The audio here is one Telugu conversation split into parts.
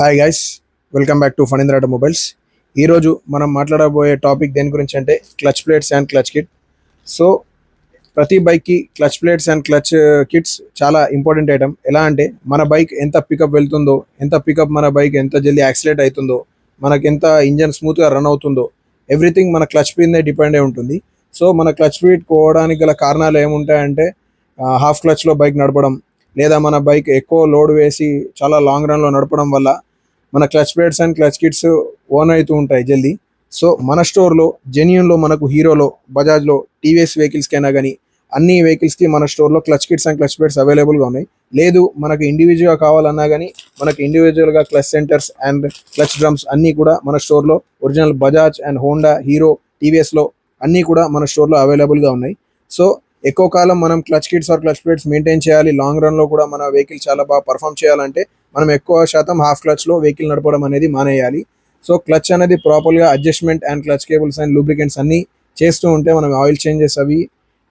Hi guys, welcome back to Phanindra automobiles. ఈరోజు మనం మాట్లాడబోయే టాపిక్ దేని గురించి అంటే clutch plates and clutch kit. So ప్రతి బైక్కి clutch plates and clutch kits చాలా ఇంపార్టెంట్ ఐటమ్. ఎలా అంటే మన బైక్ ఎంత పికప్ వెళ్తుందో, ఎంత పికప్ మన బైక్ ఎంత జల్దీ యాక్సిలేట్ అవుతుందో, మనకి ఎంత ఇంజన్ స్మూత్గా రన్ అవుతుందో, ఎవ్రీథింగ్ మన క్లచ్ మీదే డిపెండ్ అయి ఉంటుంది. సో మన క్లచ్ ప్లేట్ పోవడానికి గల కారణాలు ఏముంటాయంటే హాఫ్ క్లచ్లో బైక్ నడపడం, లేదా మన బైక్ ఎక్కువ లోడ్ వేసి చాలా లాంగ్ రన్లో నడపడం వల్ల మన clutch plates and clutch kits worn అవుతూ ఉంటాయి జల్దీ. సో మన స్టోర్లో జెన్యూన్లో మనకు హీరోలో, బజాజ్లో, టీవీఎస్ వెహికల్స్కి అయినా కానీ అన్ని వెహికల్స్కి మన స్టోర్లో clutch kits and clutch plates అవైలబుల్గా ఉన్నాయి. లేదు మనకు ఇండివిజువల్గా కావాలన్నా కానీ మనకు ఇండివిజువల్గా clutch centres and clutch drums అన్నీ కూడా మన స్టోర్లో original Bajaj and Honda, Hero, టీవీఎస్లో అన్నీ కూడా మన స్టోర్లో అవైలబుల్గా ఉన్నాయి. సో ఎక్కువ కాలం మనం clutch kits or clutch plates maintain చేయాలి, లాంగ్ రన్లో కూడా మన వెహికల్ చాలా బాగా పర్ఫామ్ చేయాలంటే మనం ఎక్కువ శాతం హాఫ్ క్లచ్లో వెహికల్ నడపడం అనేది మానేయాలి. సో క్లచ్ అనేది ప్రాపర్గా adjustment and clutch cables and lubricants అన్నీ చేస్తూ ఉంటే మనం ఆయిల్ చేంజెస్ అవి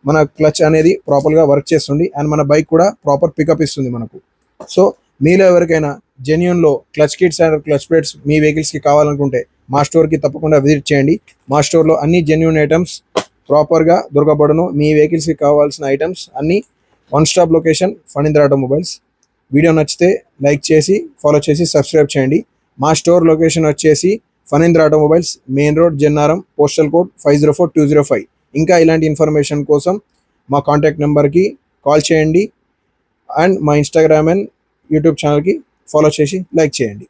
మన క్లచ్ అనేది ప్రాపర్గా వర్క్ చేస్తుంది అండ్ మన బైక్ కూడా ప్రాపర్ పికప్ ఇస్తుంది మనకు. సో మీలో ఎవరికైనా జెన్యూన్లో clutch kits and clutch plates మీ వెహికల్స్కి కావాలనుకుంటే మా స్టోర్కి తప్పకుండా విజిట్ చేయండి. మా స్టోర్లో అన్ని జెన్యూన్ ఐటమ్స్ ప్రాపర్గా దొరకబడును. మీ వెహికల్స్కి కావాల్సిన ఐటమ్స్ అన్నీ one stop location Phanindra automobiles. Video నచ్చితే లైక్ చేసి ఫాలో చేసి సబ్స్క్రైబ్ చేయండి. మా స్టోర్ లొకేషన్ వచ్చేసి Phanindra automobiles, main road, Jannaram, postal code 504205. ఇంకా ఇలాంటి ఇన్ఫర్మేషన్ కోసం మా కాంటాక్ట్ నెంబర్కి కాల్ చేయండి అండ్ మా ఇన్స్టాగ్రామ్ అండ్ యూట్యూబ్ ఛానల్కి ఫాలో చేసి లైక్ చేయండి.